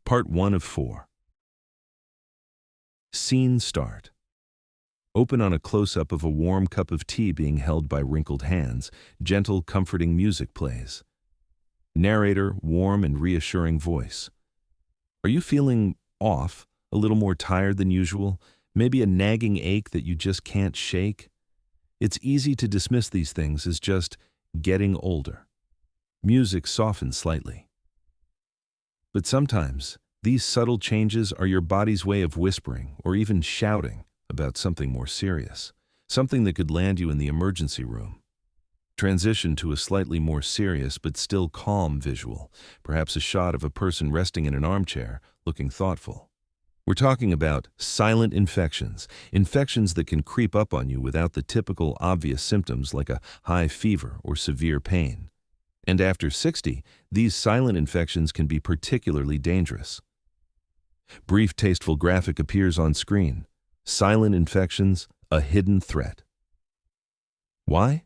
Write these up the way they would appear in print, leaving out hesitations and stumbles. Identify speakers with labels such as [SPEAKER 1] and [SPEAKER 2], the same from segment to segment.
[SPEAKER 1] Part 1 of 4. Scene start. Open on a close-up of a warm cup of tea being held by wrinkled hands. Gentle, comforting music plays. Narrator, warm and reassuring voice. Are you feeling off, a little more tired than usual? Maybe a nagging ache that you just can't shake? It's easy to dismiss these things as just getting older. Music softens slightly. But sometimes, these subtle changes are your body's way of whispering or even shouting about something more serious, something that could land you in the emergency room. Transition to a slightly more serious but still calm visual, perhaps a shot of a person resting in an armchair, looking thoughtful. We're talking about silent infections, infections that can creep up on you without the typical obvious symptoms like a high fever or severe pain. And after 60, these silent infections can be particularly dangerous. Brief, tasteful graphic appears on screen. Silent infections, a hidden threat. Why?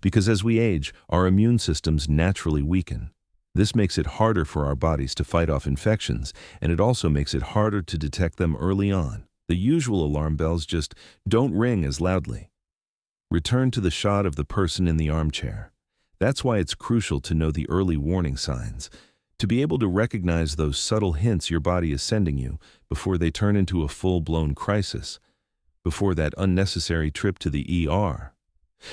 [SPEAKER 1] Because as we age, our immune systems naturally weaken. This makes it harder for our bodies to fight off infections, and it also makes it harder to detect them early on. The usual alarm bells just don't ring as loudly. Return to the shot of the person in the armchair. That's why it's crucial to know the early warning signs, to be able to recognize those subtle hints your body is sending you before they turn into a full-blown crisis, before that unnecessary trip to the ER.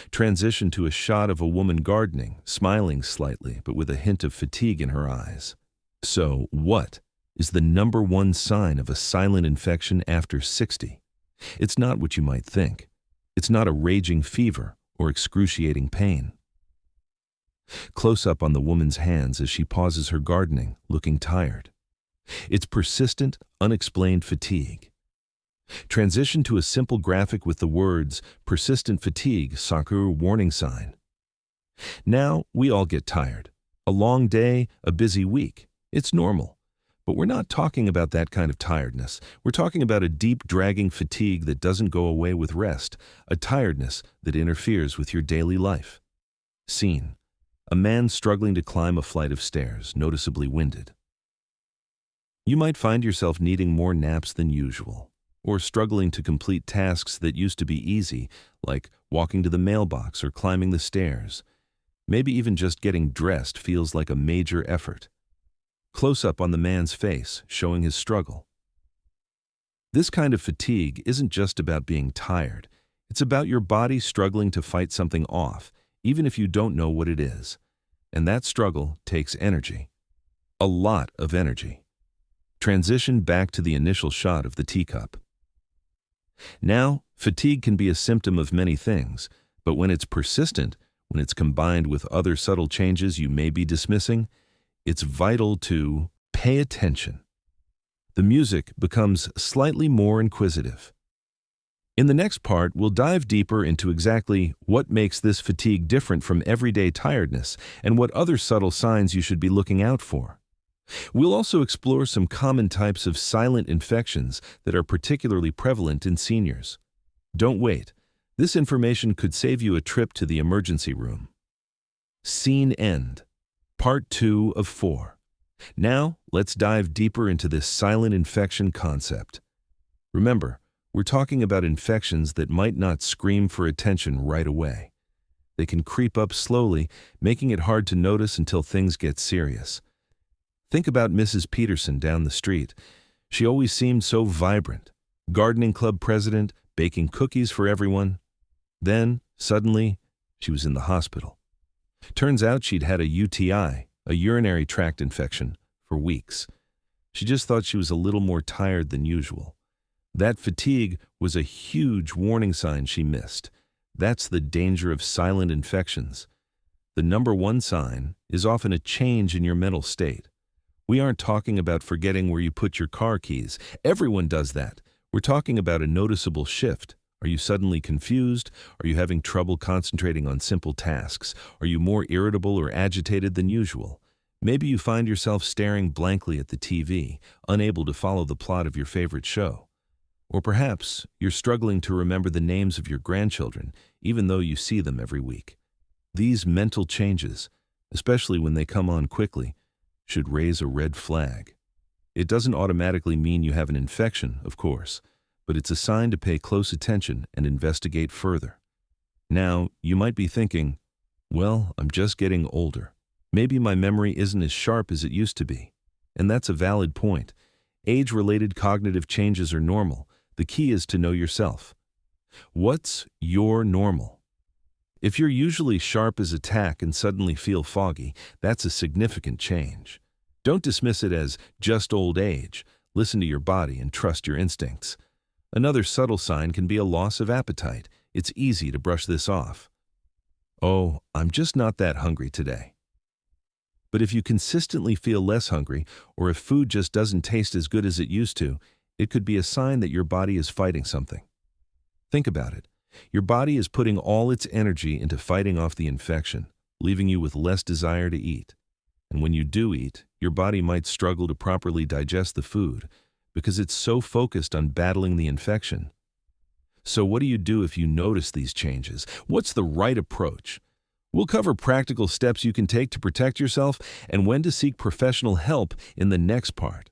[SPEAKER 1] Transition to a shot of a woman gardening, smiling slightly, but with a hint of fatigue in her eyes. So, what is the number one sign of a silent infection after 60? It's not what you might think. It's not a raging fever or excruciating pain. Close up on the woman's hands as she pauses her gardening, looking tired. It's persistent, unexplained fatigue. Transition to a simple graphic with the words, persistent fatigue, Sakura warning sign. Now, we all get tired. A long day, a busy week. It's normal. But we're not talking about that kind of tiredness. We're talking about a deep, dragging fatigue that doesn't go away with rest, a tiredness that interferes with your daily life. Scene. A man struggling to climb a flight of stairs, noticeably winded. You might find yourself needing more naps than usual, or struggling to complete tasks that used to be easy, like walking to the mailbox or climbing the stairs. Maybe even just getting dressed feels like a major effort. Close up on the man's face, showing his struggle. This kind of fatigue isn't just about being tired. It's about your body struggling to fight something off, even if you don't know what it is. And that struggle takes energy. A lot of energy. Transition back to the initial shot of the teacup. Now, fatigue can be a symptom of many things, but when it's persistent, when it's combined with other subtle changes you may be dismissing, it's vital to pay attention. The music becomes slightly more inquisitive. In the next part, we'll dive deeper into exactly what makes this fatigue different from everyday tiredness and what other subtle signs you should be looking out for. We'll also explore some common types of silent infections that are particularly prevalent in seniors. Don't wait. This information could save you a trip to the emergency room. Scene end. Part 2 of 4. Now, let's dive deeper into this silent infection concept. Remember, we're talking about infections that might not scream for attention right away. They can creep up slowly, making it hard to notice until things get serious. Think about Mrs. Peterson down the street. She always seemed so vibrant. Gardening club president, baking cookies for everyone. Then, suddenly, she was in the hospital. Turns out she'd had a UTI, a urinary tract infection, for weeks. She just thought she was a little more tired than usual. That fatigue was a huge warning sign she missed. That's the danger of silent infections. The number one sign is often a change in your mental state. We aren't talking about forgetting where you put your car keys. Everyone does that. We're talking about a noticeable shift. Are you suddenly confused? Are you having trouble concentrating on simple tasks? Are you more irritable or agitated than usual? Maybe you find yourself staring blankly at the TV, unable to follow the plot of your favorite show. Or perhaps you're struggling to remember the names of your grandchildren, even though you see them every week. These mental changes, especially when they come on quickly, should raise a red flag. It doesn't automatically mean you have an infection, of course, but it's a sign to pay close attention and investigate further. Now, you might be thinking, well, I'm just getting older. Maybe my memory isn't as sharp as it used to be. And that's a valid point. Age-related cognitive changes are normal. The key is to know yourself. What's your normal? If you're usually sharp as a tack and suddenly feel foggy, that's a significant change. Don't dismiss it as just old age. Listen to your body and trust your instincts. Another subtle sign can be a loss of appetite. It's easy to brush this off. Oh, I'm just not that hungry today. But if you consistently feel less hungry, or if food just doesn't taste as good as it used to, it could be a sign that your body is fighting something. Think about it. Your body is putting all its energy into fighting off the infection, leaving you with less desire to eat. And when you do eat, your body might struggle to properly digest the food because it's so focused on battling the infection. So what do you do if you notice these changes? What's the right approach? We'll cover practical steps you can take to protect yourself and when to seek professional help in the next part.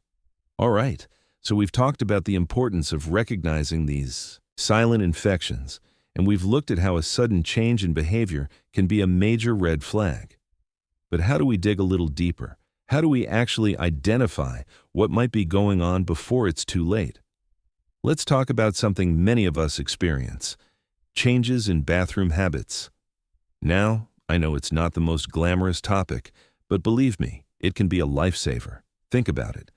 [SPEAKER 1] All right, so we've talked about the importance of recognizing these silent infections, and we've looked at how a sudden change in behavior can be a major red flag. But how do we dig a little deeper? How do we actually identify what might be going on before it's too late? Let's talk about something many of us experience: changes in bathroom habits. Now, I know it's not the most glamorous topic, but believe me, it can be a lifesaver. Think about it.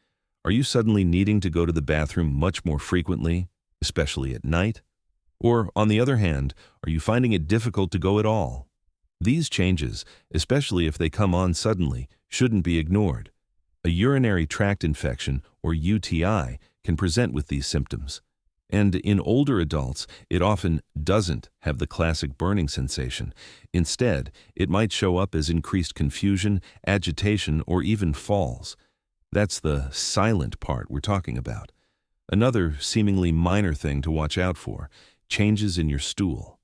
[SPEAKER 1] Are you suddenly needing to go to the bathroom much more frequently, especially at night? Or, on the other hand, are you finding it difficult to go at all? These changes, especially if they come on suddenly, shouldn't be ignored. A urinary tract infection, or UTI, can present with these symptoms. And in older adults, it often doesn't have the classic burning sensation. Instead, it might show up as increased confusion, agitation, or even falls. That's the silent part we're talking about. Another seemingly minor thing to watch out for: changes in your stool.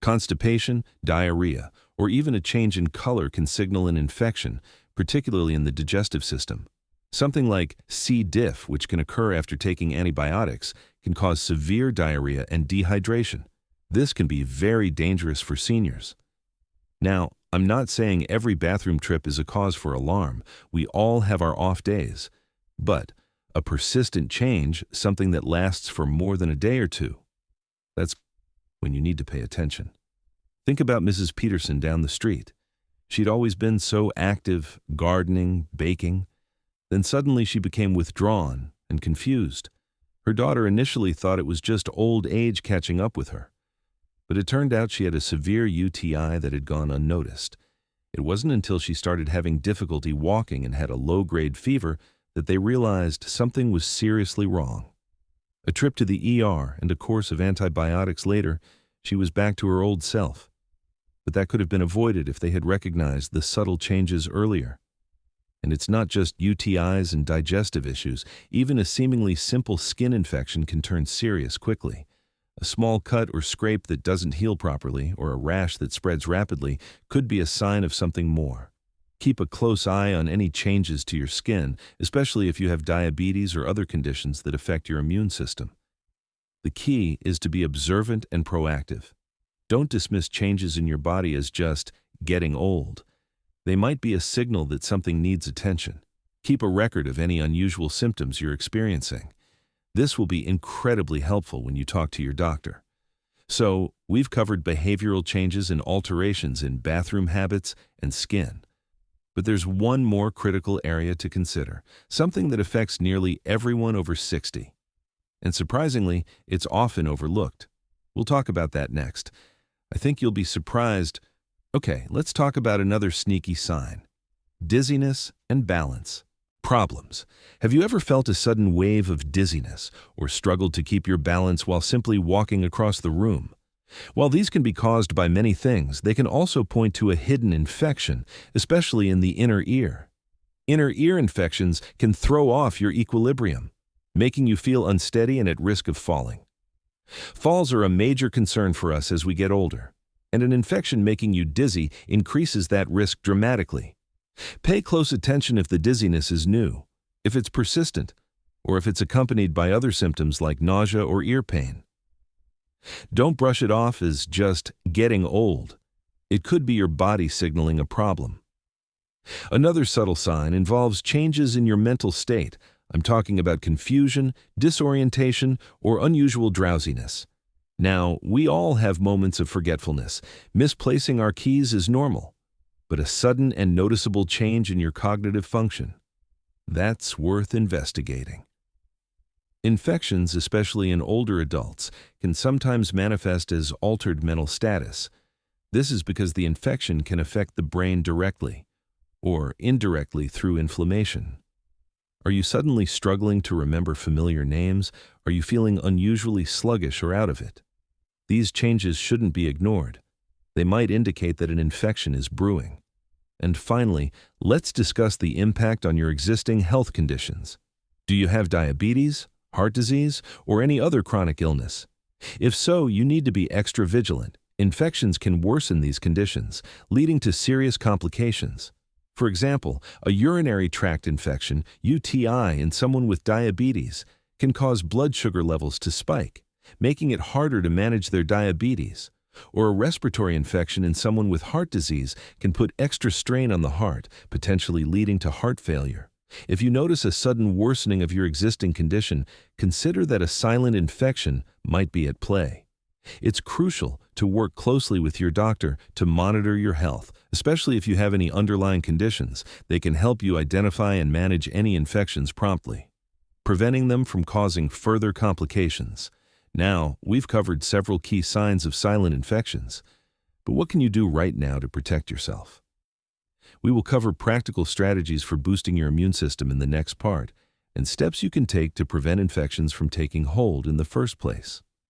[SPEAKER 1] Constipation, diarrhea, or even a change in color can signal an infection, particularly in the digestive system. Something like C. diff, which can occur after taking antibiotics, can cause severe diarrhea and dehydration. This can be very dangerous for seniors. Now, I'm not saying every bathroom trip is a cause for alarm. We all have our off days. But a persistent change, something that lasts for more than a day or two, that's when you need to pay attention. Think about Mrs. Peterson down the street. She'd always been so active, gardening, baking. Then suddenly she became withdrawn and confused. Her daughter initially thought it was just old age catching up with her. But it turned out she had a severe UTI that had gone unnoticed. It wasn't until she started having difficulty walking and had a low-grade fever that they realized something was seriously wrong. A trip to the ER and a course of antibiotics later, she was back to her old self. But that could have been avoided if they had recognized the subtle changes earlier. And it's not just UTIs and digestive issues. Even a seemingly simple skin infection can turn serious quickly. A small cut or scrape that doesn't heal properly, or a rash that spreads rapidly, could be a sign of something more. Keep a close eye on any changes to your skin, especially if you have diabetes or other conditions that affect your immune system. The key is to be observant and proactive. Don't dismiss changes in your body as just getting old. They might be a signal that something needs attention. Keep a record of any unusual symptoms you're experiencing. This will be incredibly helpful when you talk to your doctor. So, we've covered behavioral changes and alterations in bathroom habits and skin. But there's one more critical area to consider, something that affects nearly everyone over 60. And surprisingly, it's often overlooked. We'll talk about that next. I think you'll be surprised. Okay, let's talk about another sneaky sign: dizziness and balance problems. Have you ever felt a sudden wave of dizziness or struggled to keep your balance while simply walking across the room? While these can be caused by many things, they can also point to a hidden infection, especially in the inner ear. Inner ear infections can throw off your equilibrium, making you feel unsteady and at risk of falling. Falls are a major concern for us as we get older, and an infection making you dizzy increases that risk dramatically. Pay close attention if the dizziness is new. if it's persistent, or if it's accompanied by other symptoms like nausea or ear pain. Don't brush it off as just getting old. It could be your body signaling a problem. Another subtle sign involves changes in your mental state. I'm talking about confusion, disorientation, or unusual drowsiness. Now, we all have moments of forgetfulness. Misplacing our keys is normal, but a sudden and noticeable change in your cognitive function, that's worth investigating. Infections, especially in older adults, can sometimes manifest as altered mental status. This is because the infection can affect the brain directly or indirectly through inflammation. Are you suddenly struggling to remember familiar names? Are you feeling unusually sluggish or out of it? These changes shouldn't be ignored. They might indicate that an infection is brewing. And finally, let's discuss the impact on your existing health conditions. Do you have diabetes, heart disease, or any other chronic illness? If so, you need to be extra vigilant. Infections can worsen these conditions, leading to serious complications. For example, a urinary tract infection, UTI, in someone with diabetes can cause blood sugar levels to spike, making it harder to manage their diabetes. Or a respiratory infection in someone with heart disease can put extra strain on the heart, potentially leading to heart failure. If you notice a sudden worsening of your existing condition, consider that a silent infection might be at play. It's crucial to work closely with your doctor to monitor your health, especially if you have any underlying conditions. They can help you identify and manage any infections promptly, preventing them from causing further complications. Now, we've covered several key signs of silent infections, but what can you do right now to protect yourself? We will cover practical strategies for boosting your immune system in the next part, and steps you can take to prevent infections from taking hold in the first place.